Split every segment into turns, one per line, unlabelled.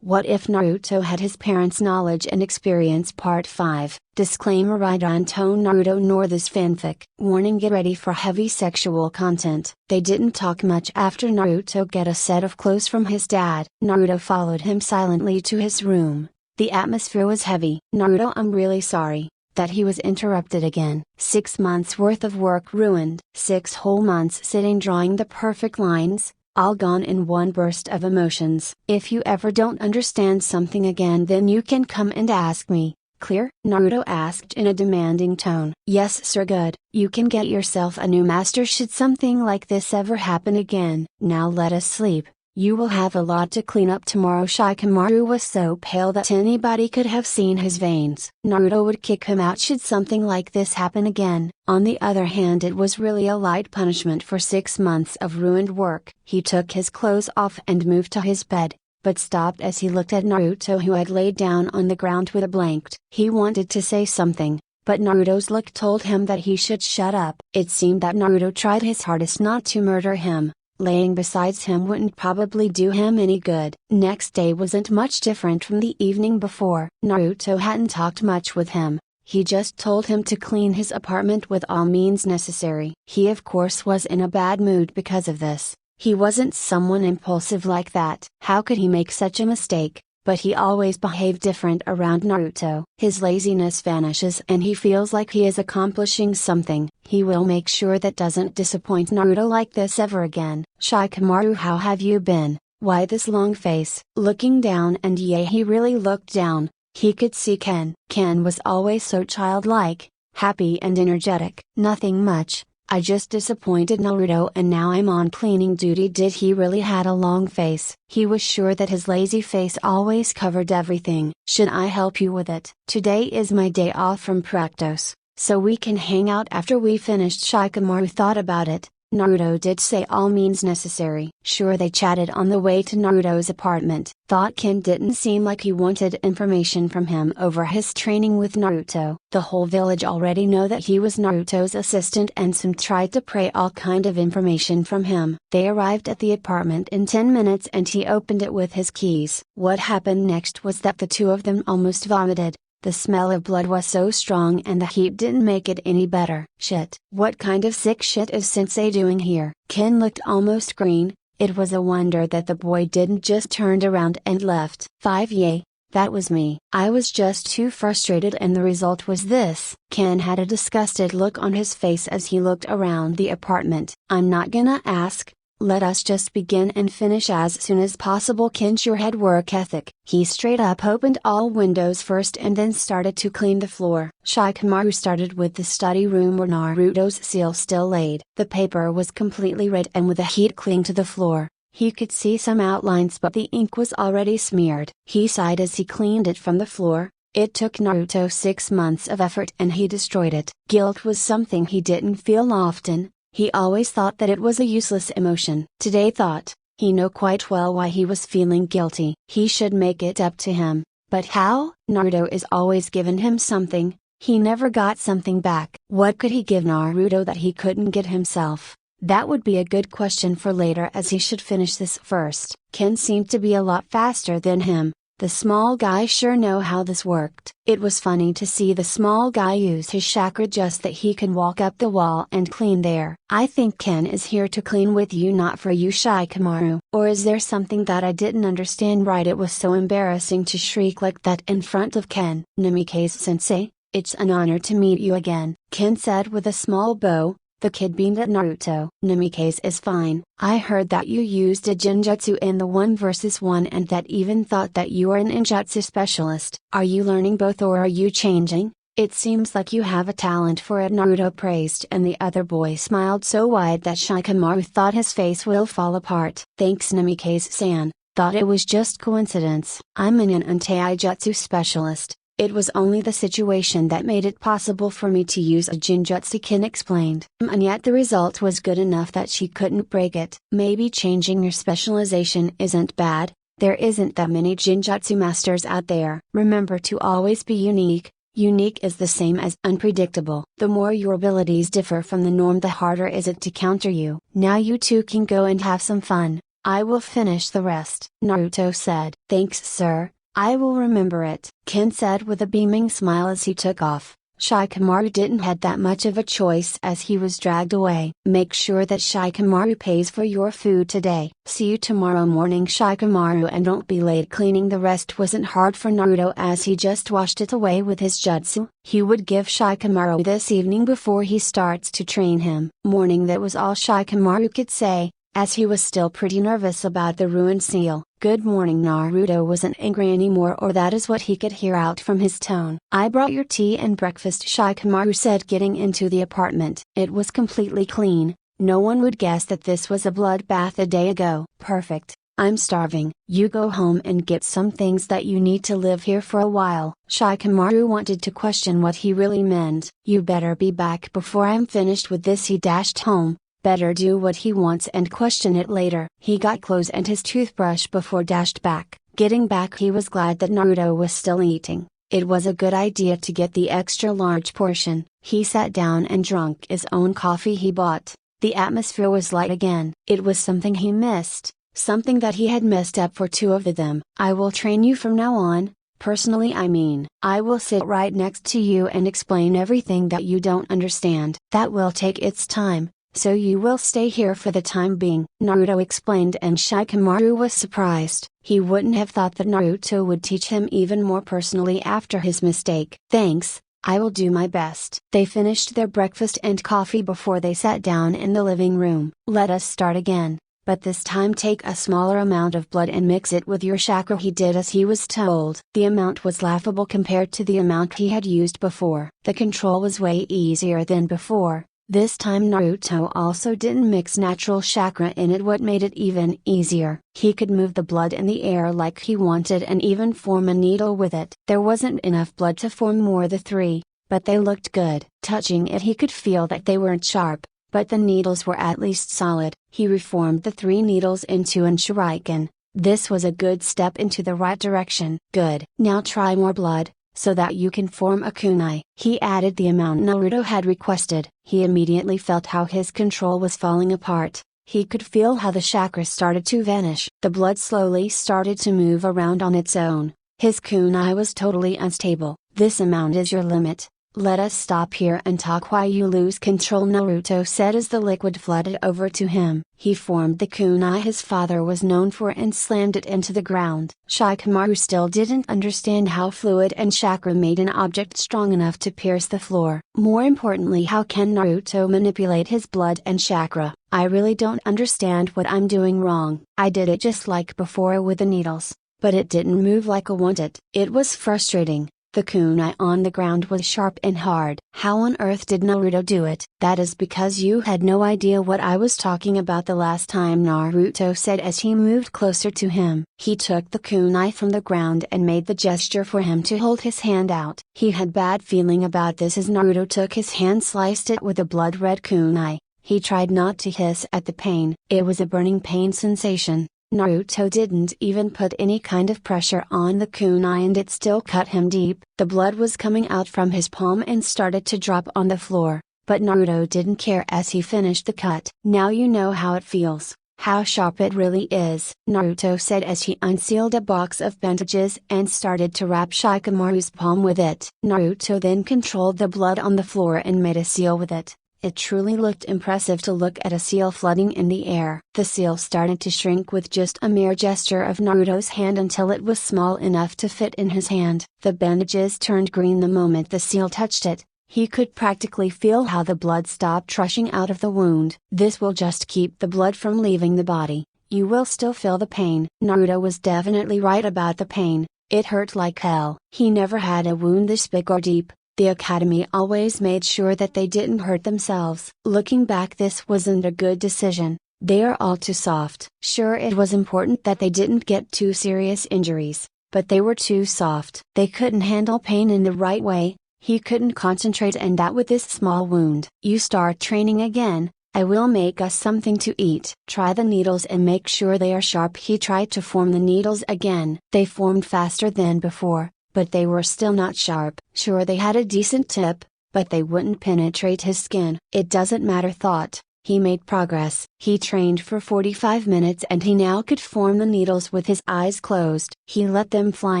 What if Naruto had his parents' knowledge and experience? Part 5. Disclaimer: I don't Naruto nor this fanfic. Warning: get ready for heavy sexual content. They didn't talk much after Naruto got a set of clothes from his dad. Naruto followed him silently to his room. The atmosphere was heavy. Naruto, I'm really sorry that he was interrupted again. 6 months worth of work ruined. 6 whole months sitting drawing the perfect lines, all gone in one burst of emotions. If you ever don't understand something again, then you can come and ask me. Clear? Naruto asked in a demanding tone. Yes sir. Good. You can get yourself a new master should something like this ever happen again. Now let us sleep. You will have a lot to clean up tomorrow. Shikamaru was so pale that anybody could have seen his veins. Naruto would kick him out should something like this happen again. On the other hand, it was really a light punishment for 6 months of ruined work. He took his clothes off and moved to his bed, but stopped as he looked at Naruto, who had laid down on the ground with a blanket. He wanted to say something, but Naruto's look told him that he should shut up. It seemed that Naruto tried his hardest not to murder him. Laying beside him wouldn't probably do him any good. Next day wasn't much different from the evening before. Naruto hadn't talked much with him. He just told him to clean his apartment with all means necessary. He of course was in a bad mood because of this. He wasn't someone impulsive like that. How could he make such a mistake? But he always behaved different around Naruto. His laziness vanishes and he feels like he is accomplishing something. He will make sure that doesn't disappoint Naruto like this ever again. Shikamaru, how have you been? Why this long face? Looking down, and yeah, he really looked down. He could see Ken. Ken was always so childlike, happy and energetic. Nothing much. I just disappointed Naruto and now I'm on cleaning duty. Did he really had a long face? He was sure that his lazy face always covered everything. Should I help you with it? Today is my day off from practice, so we can hang out after we finished. Shikamaru thought about it. Naruto did say all means necessary. Sure. They chatted on the way to Naruto's apartment. Thought Ken didn't seem like he wanted information from him over his training with Naruto. The whole village already know that he was Naruto's assistant, and some tried to pry all kind of information from him. They arrived at the apartment in 10 minutes and he opened it with his keys. What happened next was that the two of them almost vomited. The smell of blood was so strong and the heat didn't make it any better. Shit. What kind of sick shit is Sensei doing here? Ken looked almost green. It was a wonder that the boy didn't just turned around and left. 5 Yay. That was me. I was just too frustrated and the result was this. Ken had a disgusted look on his face as he looked around the apartment. I'm not gonna ask. Let us just begin and finish as soon as possible. Ken sure had work ethic. He straight up opened all windows first and then started to clean the floor. Shikamaru started with the study room where Naruto's seal still laid. The paper was completely red and with the heat clinging to the floor. He could see some outlines, but the ink was already smeared. He sighed as he cleaned it from the floor. It took Naruto 6 months of effort and he destroyed it. Guilt was something he didn't feel often. He always thought that it was a useless emotion. Today thought, he knew quite well why he was feeling guilty. He should make it up to him. But how? Naruto is always giving him something. He never got something back. What could he give Naruto that he couldn't get himself? That would be a good question for later, as he should finish this first. Ken seemed to be a lot faster than him. The small guy sure know how this worked. It was funny to see the small guy use his chakra just that he can walk up the wall and clean there. I think Ken is here to clean with you, not for you, Shikamaru. Or is there something that I didn't understand right? It was so embarrassing to shriek like that in front of Ken. Namikaze-sensei, it's an honor to meet you again, Ken said with a small bow. The kid beamed at Naruto. Namikaze is fine. I heard that you used a genjutsu in the 1 vs 1 and that even thought that you are an ninjutsu specialist. Are you learning both or are you changing? It seems like you have a talent for it, Naruto praised, and the other boy smiled so wide that Shikamaru thought his face will fall apart. Thanks Namikaze-san. Thought it was just coincidence. I'm an anti-jutsu specialist. It was only the situation that made it possible for me to use a genjutsu, Ken explained. And yet the result was good enough that she couldn't break it. Maybe changing your specialization isn't bad. There isn't that many genjutsu masters out there. Remember to always be unique. Unique is the same as unpredictable. The more your abilities differ from the norm, the harder is it to counter you. Now you two can go and have some fun. I will finish the rest, Naruto said. Thanks, sir, I will remember it, Ken said with a beaming smile as he took off. Shikamaru didn't have that much of a choice as he was dragged away. Make sure that Shikamaru pays for your food today. See you tomorrow morning, Shikamaru, and don't be late. Cleaning the rest wasn't hard for Naruto as he just washed it away with his jutsu. He would give Shikamaru this evening before he starts to train him. Morning, that was all Shikamaru could say, as he was still pretty nervous about the ruined seal. Good morning. Naruto wasn't angry anymore, or that is what he could hear out from his tone. I brought your tea and breakfast, Shikamaru said, getting into the apartment. It was completely clean. No one would guess that this was a bloodbath a day ago. Perfect. I'm starving. You go home and get some things that you need to live here for a while. Shikamaru wanted to question what he really meant. You better be back before I'm finished with this. He dashed home. Better do what he wants and question it later. He got clothes and his toothbrush before dashed back. Getting back, he was glad that Naruto was still eating. It was a good idea to get the extra large portion. He sat down and drank his own coffee he bought. The atmosphere was light again. It was something he missed, something that he had messed up for two of them. I will train you from now on. Personally, I mean, I will sit right next to you and explain everything that you don't understand. That will take its time. So you will stay here for the time being, Naruto explained, and Shikamaru was surprised. He wouldn't have thought that Naruto would teach him even more personally after his mistake. Thanks, I will do my best. They finished their breakfast and coffee before they sat down in the living room. Let us start again, but this time take a smaller amount of blood and mix it with your chakra. He did as he was told. The amount was laughable compared to the amount he had used before. The control was way easier than before. This time Naruto also didn't mix natural chakra in it, what made it even easier. He could move the blood in the air like he wanted and even form a needle with it. There wasn't enough blood to form more than 3, but they looked good. Touching it, he could feel that they weren't sharp, but the needles were at least solid. He reformed the 3 needles into an shuriken. This was a good step into the right direction. Good. Now try more blood, so that you can form a kunai. He added the amount Naruto had requested. He immediately felt how his control was falling apart. He could feel how the chakra started to vanish. The blood slowly started to move around on its own. His kunai was totally unstable. This amount is your limit. Let us stop here and talk why you lose control, Naruto said as the liquid flooded over to him. He formed the kunai his father was known for and slammed it into the ground. Shikamaru still didn't understand how fluid and chakra made an object strong enough to pierce the floor. More importantly, how can Naruto manipulate his blood and chakra? I really don't understand what I'm doing wrong. I did it just like before with the needles, but it didn't move like I wanted. It was frustrating. The kunai on the ground was sharp and hard. How on earth did Naruto do it? That is because you had no idea what I was talking about the last time, Naruto said as he moved closer to him. He took the kunai from the ground and made the gesture for him to hold his hand out. He had bad feeling about this as Naruto took his hand, sliced it with a blood-red kunai. He tried not to hiss at the pain. It was a burning pain sensation. Naruto didn't even put any kind of pressure on the kunai and it still cut him deep. The blood was coming out from his palm and started to drop on the floor, but Naruto didn't care as he finished the cut. Now you know how it feels, how sharp it really is, Naruto said as he unsealed a box of bandages and started to wrap Shikamaru's palm with it. Naruto then controlled the blood on the floor and made a seal with it. It truly looked impressive to look at a seal floating in the air. The seal started to shrink with just a mere gesture of Naruto's hand until it was small enough to fit in his hand. The bandages turned green the moment the seal touched it. He could practically feel how the blood stopped rushing out of the wound. This will just keep the blood from leaving the body. You will still feel the pain. Naruto was definitely right about the pain. It hurt like hell. He never had a wound this big or deep. The academy always made sure that they didn't hurt themselves. Looking back, this wasn't a good decision. They are all too soft. Sure, it was important that they didn't get too serious injuries, but they were too soft. They couldn't handle pain in the right way. He couldn't concentrate, and that with this small wound. You start training again. I will make us something to eat. Try the needles and make sure they are sharp. He tried to form the needles again. They formed faster than before, but they were still not sharp. Sure, they had a decent tip, but they wouldn't penetrate his skin. It doesn't matter, thought He made progress. He trained for 45 minutes and he now could form the needles with his eyes closed. He let them fly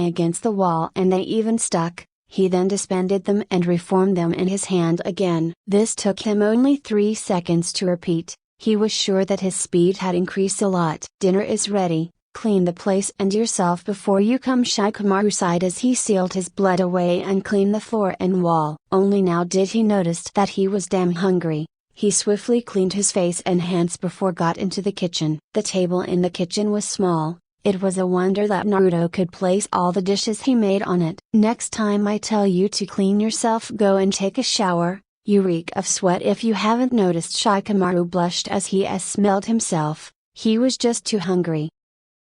against the wall and they even stuck. He then suspended them and reformed them in his hand again. This took him only 3 seconds to repeat. He was sure that his speed had increased a lot. Dinner is ready. Clean the place and yourself before you come, Shikamaru sighed as he sealed his blood away and cleaned the floor and wall. Only now did he notice that he was damn hungry. He swiftly cleaned his face and hands before got into the kitchen. The table in the kitchen was small. It was a wonder that Naruto could place all the dishes he made on it. Next time I tell you to clean yourself, go and take a shower. You reek of sweat if you haven't noticed. Shikamaru blushed as he smelled himself. He was just too hungry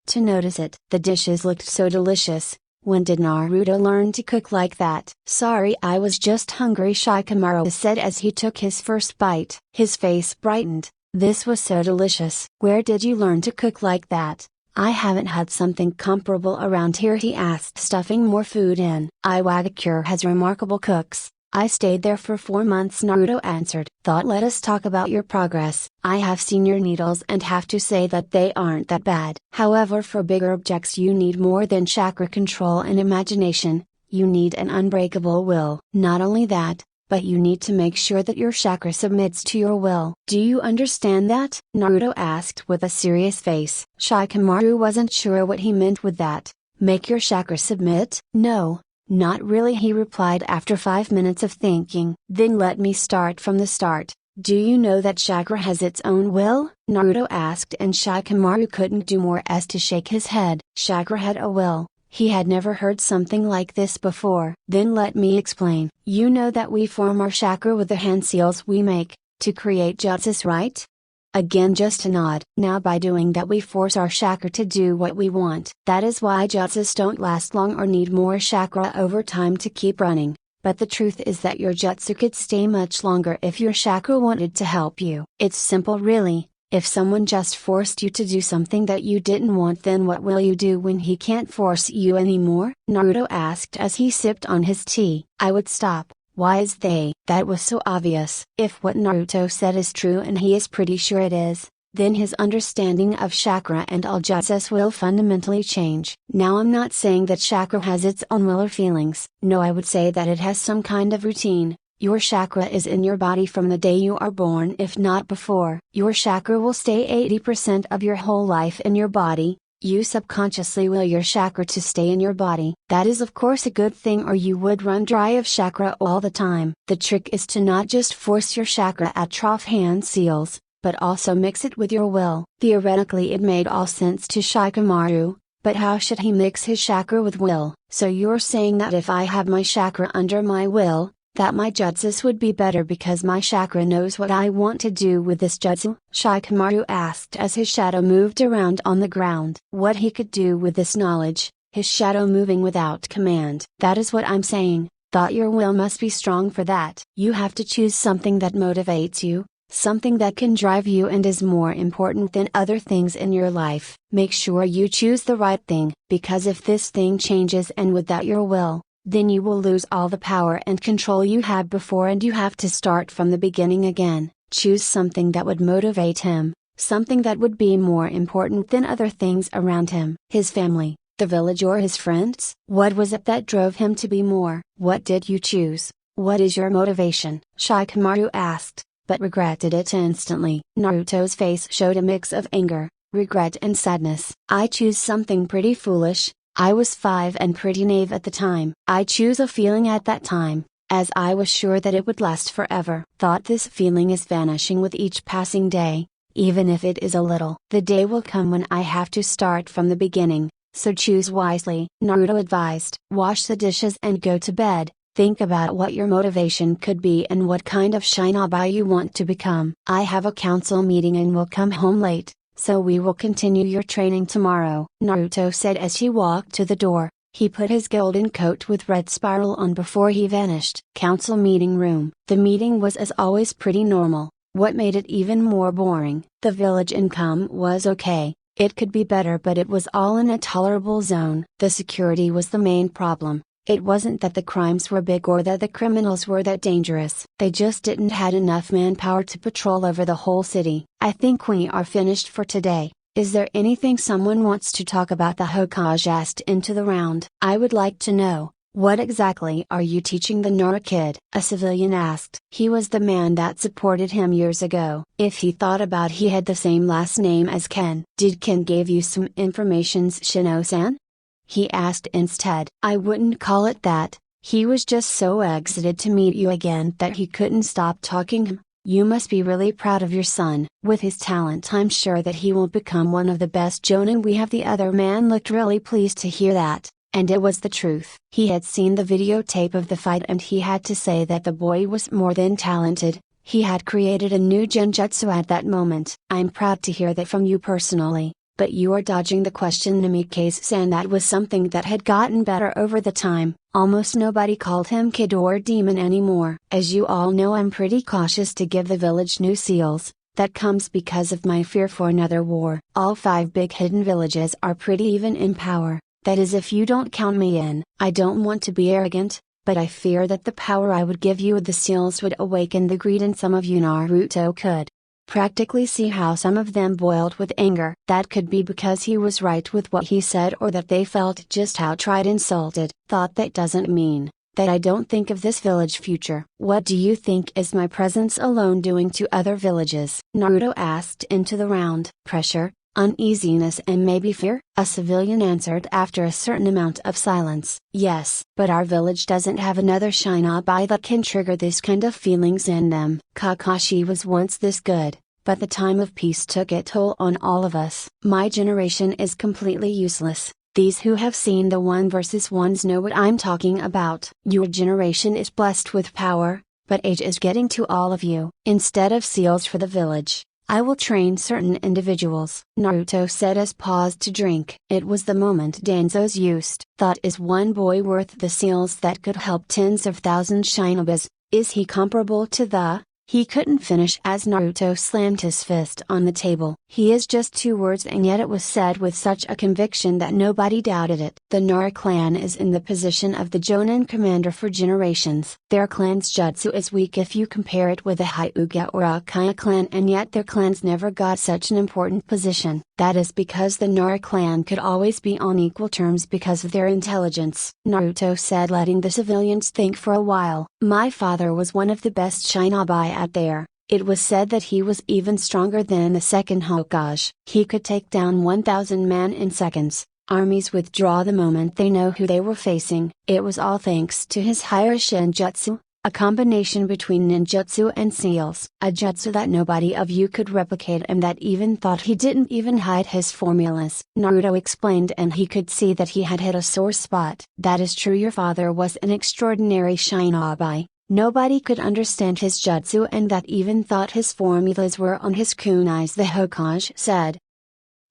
to notice it. The dishes looked so delicious. When did Naruto learn to cook like that? Sorry, I was just hungry, Shikamaru said as he took his first bite. His face brightened. This was so delicious. Where did you learn to cook like that? I haven't had something comparable around here, he asked, stuffing more food in. Iwagakure has remarkable cooks. I stayed there for 4 months, Naruto answered. Thought let us talk about your progress. I have seen your needles and have to say that they aren't that bad. However, for bigger objects you need more than chakra control and imagination. You need an unbreakable will. Not only that, but you need to make sure that your chakra submits to your will. Do you understand that? Naruto asked with a serious face. Shikamaru wasn't sure what he meant with that. Make your chakra submit? No. Not really, he replied after 5 minutes of thinking. Then let me start from the start. Do you know that chakra has its own will? Naruto asked and Shikamaru couldn't do more as to shake his head. Chakra had a will. He had never heard something like this before. Then let me explain. You know that we form our chakra with the hand seals we make, to create jutsus, right? Again just a nod. Now by doing that we force our chakra to do what we want. That is why jutsus don't last long or need more chakra over time to keep running. But the truth is that your jutsu could stay much longer if your chakra wanted to help you. It's simple really. If someone just forced you to do something that you didn't want, then what will you do when he can't force you anymore? Naruto asked as he sipped on his tea. I would stop. Why is they? That was so obvious. If what Naruto said is true and he is pretty sure it is, then his understanding of chakra and all jutsus will fundamentally change. Now I'm not saying that chakra has its own will or feelings. No, I would say that it has some kind of routine. Your chakra is in your body from the day you are born, if not before. Your chakra will stay 80% of your whole life in your body. You subconsciously will your chakra to stay in your body. That is of course a good thing, or you would run dry of chakra all the time. The trick is to not just force your chakra at trough hand seals, but also mix it with your will. Theoretically it made all sense to Shikamaru, but how should he mix his chakra with will? So you're saying that if I have my chakra under my will, that my jutsus would be better because my chakra knows what I want to do with this jutsu? Shikamaru asked as his shadow moved around on the ground. What he could do with this knowledge, his shadow moving without command. That is what I'm saying. Thought your will must be strong for that. You have to choose something that motivates you, something that can drive you and is more important than other things in your life. Make sure you choose the right thing, because if this thing changes and without your will, then you will lose all the power and control you had before and you have to start from the beginning again. Choose something that would motivate him, something that would be more important than other things around him. His family, the village, or his friends? What was it that drove him to be more? What did you choose? What is your motivation? Shikamaru asked, but regretted it instantly. Naruto's face showed a mix of anger, regret and sadness. I choose something pretty foolish. I was 5 and pretty naive at the time. I choose a feeling at that time, as I was sure that it would last forever. Thought this feeling is vanishing with each passing day, even if it is a little. The day will come when I have to start from the beginning, so choose wisely. Naruto advised. Wash the dishes and go to bed. Think about what your motivation could be and what kind of shinobi you want to become. I have a council meeting and will come home late. So we will continue your training tomorrow, Naruto said as he walked to the door. He put his golden coat with red spiral on before he vanished. Council meeting room. The meeting was as always pretty normal. What made it even more boring? The village income was okay. It could be better, but it was all in a tolerable zone. The security was the main problem. It wasn't that the crimes were big or that the criminals were that dangerous. They just didn't had enough manpower to patrol over the whole city. I think we are finished for today. Is there anything someone wants to talk about? The Hokage asked into the round. I would like to know, what exactly are you teaching the Naruto kid? A civilian asked. He was the man that supported him years ago. If he thought about he had the same last name as Ken. Did Ken give you some information, Shino-san? He asked instead. I wouldn't call it that. He was just so excited to meet you again that he couldn't stop talking. You must be really proud of your son. With his talent, I'm sure that he will become one of the best jonin we have. The other man looked really pleased to hear that, and it was the truth. He had seen the videotape of the fight and he had to say that the boy was more than talented. He had created a new genjutsu at that moment. I'm proud to hear that from you personally. But you are dodging the question, Namikaze-san. That was something that had gotten better over the time. Almost nobody called him kid or demon anymore. As you all know, I'm pretty cautious to give the village new seals. That comes because of my fear for another war. All 5 big hidden villages are pretty even in power. That is if you don't count me in. I don't want to be arrogant, but I fear that the power I would give you with the seals would awaken the greed in some of you. Naruto could practically see how some of them boiled with anger. That could be because he was right with what he said, or that they felt just outright insulted. Thought that doesn't mean that I don't think of this village future. What do you think is my presence alone doing to other villages? Naruto asked into the round. Pressure, uneasiness and maybe fear? A civilian answered after a certain amount of silence. Yes, but our village doesn't have another shinobi that can trigger this kind of feelings in them. Kakashi was once this good, but the time of peace took a toll on all of us. My generation is completely useless. These who have seen the 1v1s know what I'm talking about. Your generation is blessed with power, but age is getting to all of you. Instead of seals for the village, I will train certain individuals. Naruto said as paused to drink. It was the moment Danzo's used. Thought, is one boy worth the seals that could help tens of thousands shinobis? Is he comparable to the? He couldn't finish as Naruto slammed his fist on the table. He is just 2 words, and yet it was said with such a conviction that nobody doubted it. The Nara clan is in the position of the Jonin commander for generations. Their clan's jutsu is weak if you compare it with a Hyuga or a Kaya clan, and yet their clans never got such an important position. That is because the Nara clan could always be on equal terms because of their intelligence. Naruto said, letting the civilians think for a while. My father was one of the best shinobi out there. It was said that he was even stronger than the second Hokage. He could take down 1,000 men in seconds. Armies withdraw the moment they know who they were facing. It was all thanks to his higher shinjutsu, a combination between ninjutsu and seals. A jutsu that nobody of you could replicate, and that even thought he didn't even hide his formulas. Naruto explained, and he could see that he had hit a sore spot. That is true, your father was an extraordinary shinobi. Nobody could understand his jutsu, and that even thought his formulas were on his kunais, the Hokage said.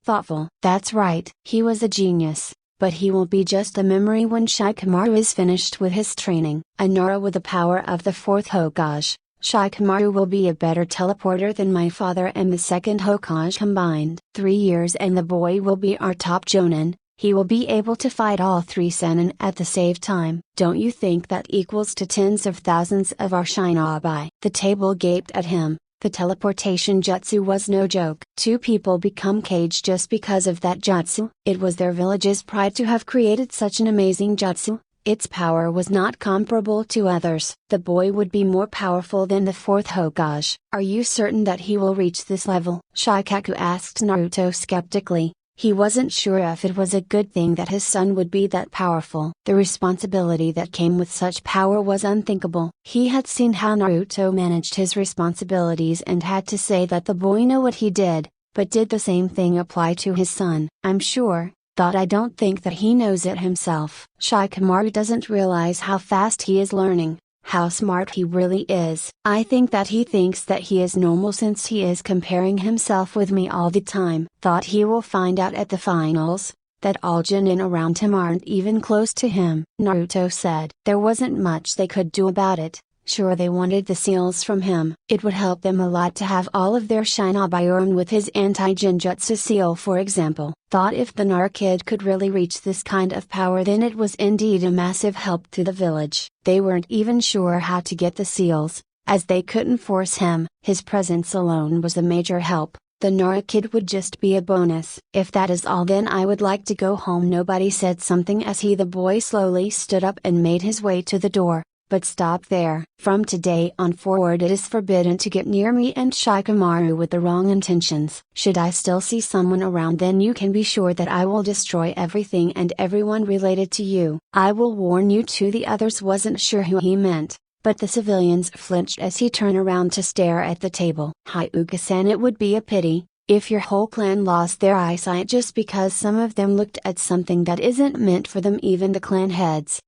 Thoughtful. That's right. He was a genius, but he will be just a memory when Shikamaru is finished with his training. A Nara with the power of the 4th Hokage, Shikamaru will be a better teleporter than my father and the 2nd Hokage combined. 3 years and the boy will be our top jonin. He will be able to fight all 3 Sennin at the same time. Don't you think that equals to tens of thousands of our shinobi? The table gaped at him. The teleportation jutsu was no joke. 2 people become Kage just because of that jutsu. It was their village's pride to have created such an amazing jutsu. Its power was not comparable to others. The boy would be more powerful than the 4th Hokage. Are you certain that he will reach this level? Shikaku asked Naruto skeptically. He wasn't sure if it was a good thing that his son would be that powerful. The responsibility that came with such power was unthinkable. He had seen how Naruto managed his responsibilities and had to say that the boy knew what he did, but did the same thing apply to his son? I'm sure, thought, I don't think that he knows it himself. Shikamaru doesn't realize how fast he is learning. How smart he really is. I think that he thinks that he is normal since he is comparing himself with me all the time. Thought he will find out at the finals, that all Jonin around him aren't even close to him. Naruto said. There wasn't much they could do about it, Sure, they wanted the seals from him. It would help them a lot to have all of their shinobi armed with his anti-genjutsu seal, for example. Thought if the Nar kid could really reach this kind of power, then it was indeed a massive help to the village. They weren't even sure how to get the seals, as they couldn't force him. His presence alone was a major help. The Nara kid would just be a bonus. If that is all, then I would like to go home. Nobody said something as the boy slowly stood up and made his way to the door. But stop there. From today on forward it is forbidden to get near me and Shikamaru with the wrong intentions. Should I still see someone around, then you can be sure that I will destroy everything and everyone related to you. I will warn you too. The others wasn't sure who he meant, but the civilians flinched as he turned around to stare at the table. Hyuga-san, it would be a pity if your whole clan lost their eyesight just because some of them looked at something that isn't meant for them. Even the clan heads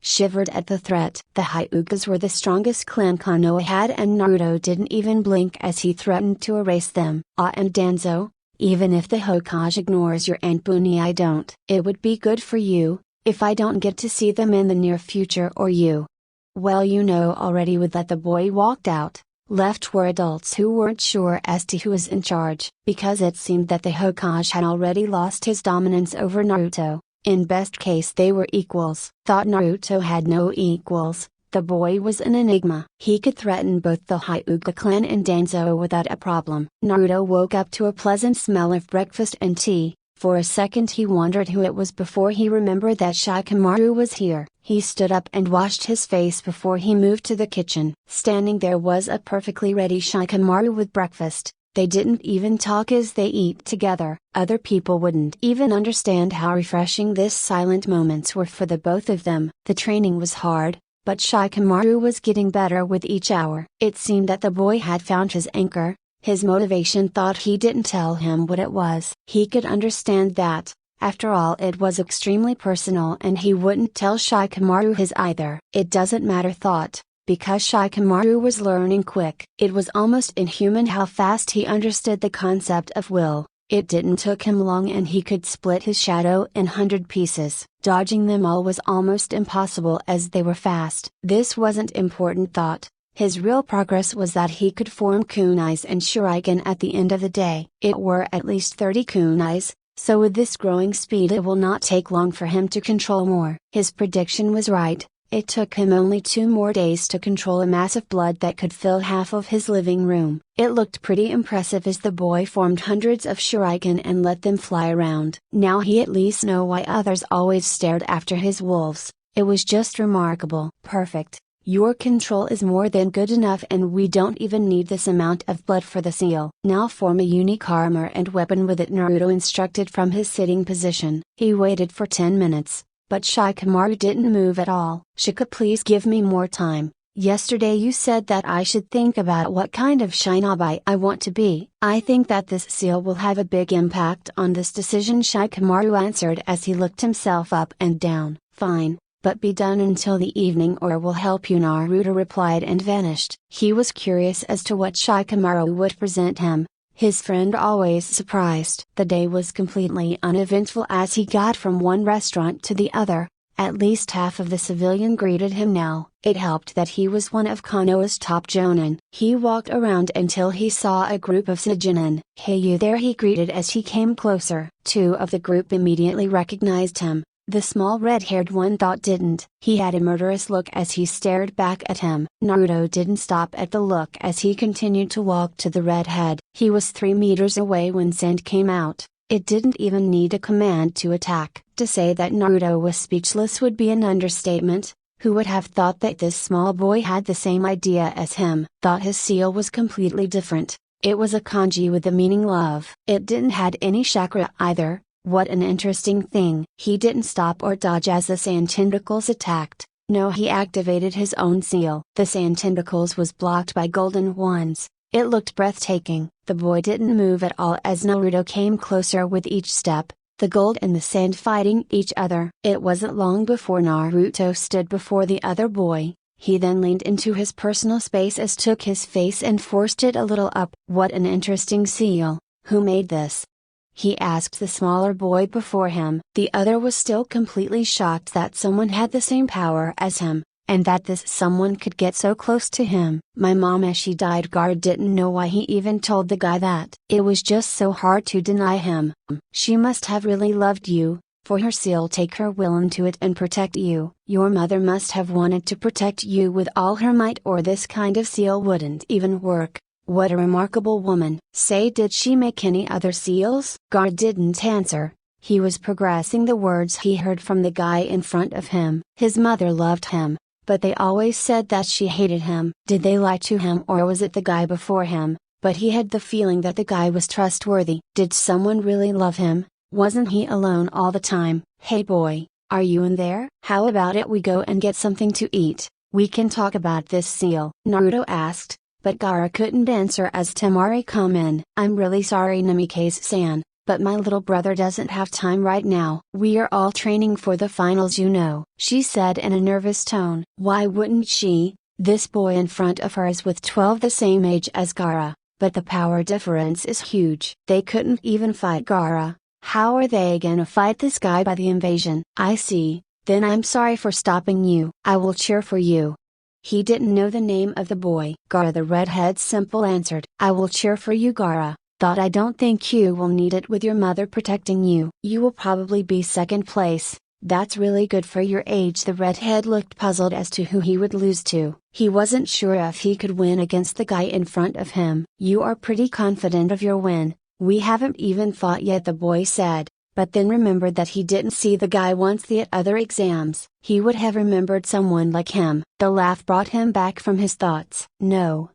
shivered at the threat. The Hyugas were the strongest clan Konoha had, and Naruto didn't even blink as he threatened to erase them. And Danzo, even if the Hokage ignores your Aunt Buni, I don't. It would be good for you, if I don't get to see them in the near future, or you. Well, you know already. With that, the boy walked out. Left were adults who weren't sure as to who was in charge, because it seemed that the Hokage had already lost his dominance over Naruto. In best case they were equals. Thought Naruto had no equals. The boy was an enigma. He could threaten both the Hyuga clan and Danzo without a problem. Naruto woke up to a pleasant smell of breakfast and tea. For a second he wondered who it was before he remembered that Shikamaru was here. He stood up and washed his face before he moved to the kitchen. Standing there was a perfectly ready Shikamaru with breakfast. They didn't even talk as they eat together. Other people wouldn't even understand how refreshing this silent moments were for the both of them. The training was hard, but Shikamaru was getting better with each hour. It seemed that the boy had found his anchor, his motivation. Thought he didn't tell him what it was. He could understand that, after all, it was extremely personal, and he wouldn't tell Shikamaru his either. It doesn't matter, thought, because Shikamaru was learning quick. It was almost inhuman how fast he understood the concept of will. It didn't took him long and he could split his shadow in 100 pieces. Dodging them all was almost impossible as they were fast. This wasn't important, thought. His real progress was that he could form kunais and shuriken at the end of the day. It were at least 30 kunais, so with this growing speed it will not take long for him to control more. His prediction was right. It took him only 2 more days to control a mass of blood that could fill half of his living room. It looked pretty impressive as the boy formed hundreds of shuriken and let them fly around. Now he at least knew why others always stared after his wolves. It was just remarkable. Perfect. Your control is more than good enough, and we don't even need this amount of blood for the seal. Now form a unique armor and weapon with it, Naruto instructed from his sitting position. He waited for 10 minutes. But Shikamaru didn't move at all. Shika, please give me more time. Yesterday you said that I should think about what kind of shinobi I want to be. I think that this seal will have a big impact on this decision, Shikamaru answered as he looked himself up and down. Fine, but be done until the evening or we'll help you, Naruto replied and vanished. He was curious as to what Shikamaru would present him. His friend always surprised. The day was completely uneventful as he got from one restaurant to the other. At least half of the civilian greeted him now. It helped that he was one of Konoha's top jonin. He walked around until he saw a group of Sujinin. Hey you there, he greeted as he came closer. 2 of the group immediately recognized him. The small red-haired one thought didn't. He had a murderous look as he stared back at him. Naruto didn't stop at the look as he continued to walk to the redhead. He was 3 meters away when sand came out. It didn't even need a command to attack. To say that Naruto was speechless would be an understatement. Who would have thought that this small boy had the same idea as him? Thought his seal was completely different. It was a kanji with the meaning love. It didn't had any chakra either. What an interesting thing. He didn't stop or dodge as the sand tentacles attacked. No, he activated his own seal. The sand tentacles was blocked by golden ones. It looked breathtaking. The boy didn't move at all as Naruto came closer with each step, the gold and the sand fighting each other. It wasn't long before Naruto stood before the other boy. He then leaned into his personal space as took his face and forced it a little up. What an interesting seal. Who made this? He asked the smaller boy before him. The other was still completely shocked that someone had the same power as him, and that this someone could get so close to him. My mom, as she died, Gaara didn't know why he even told the guy that. It was just so hard to deny him. She must have really loved you, for her seal take her will into it and protect you. Your mother must have wanted to protect you with all her might, or this kind of seal wouldn't even work. What a remarkable woman. Say, did she make any other seals? Gaara didn't answer. He was progressing the words he heard from the guy in front of him. His mother loved him, but they always said that she hated him. Did they lie to him, or was it the guy before him? But he had the feeling that the guy was trustworthy. Did someone really love him? Wasn't he alone all the time? Hey boy, are you in there? How about it we go and get something to eat? We can talk about this seal, Naruto asked, but Gaara couldn't answer as Temari come in. I'm really sorry, Namikaze-san, but my little brother doesn't have time right now. We are all training for the finals, you know, she said in a nervous tone. Why wouldn't she? This boy in front of her is with 12, the same age as Gaara, but the power difference is huge. They couldn't even fight Gaara. How are they gonna fight this guy by the invasion? I see, then I'm sorry for stopping you. I will cheer for you. He didn't know the name of the boy. Gaara the redhead simple answered. I will cheer for you, Gaara. Thought I don't think you will need it with your mother protecting you. You will probably be second place. That's really good for your age. The redhead looked puzzled as to who he would lose to. He wasn't sure if he could win against the guy in front of him. You are pretty confident of your win. We haven't even fought yet, the boy said, but then remembered that he didn't see the guy once the other exams. He would have remembered someone like him. The laugh brought him back from his thoughts. No,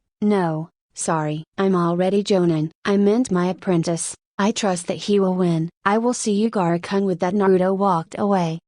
sorry. I'm already Jonin. I meant my apprentice. I trust that he will win. I will see you, Gaara-kun. With that, Naruto walked away.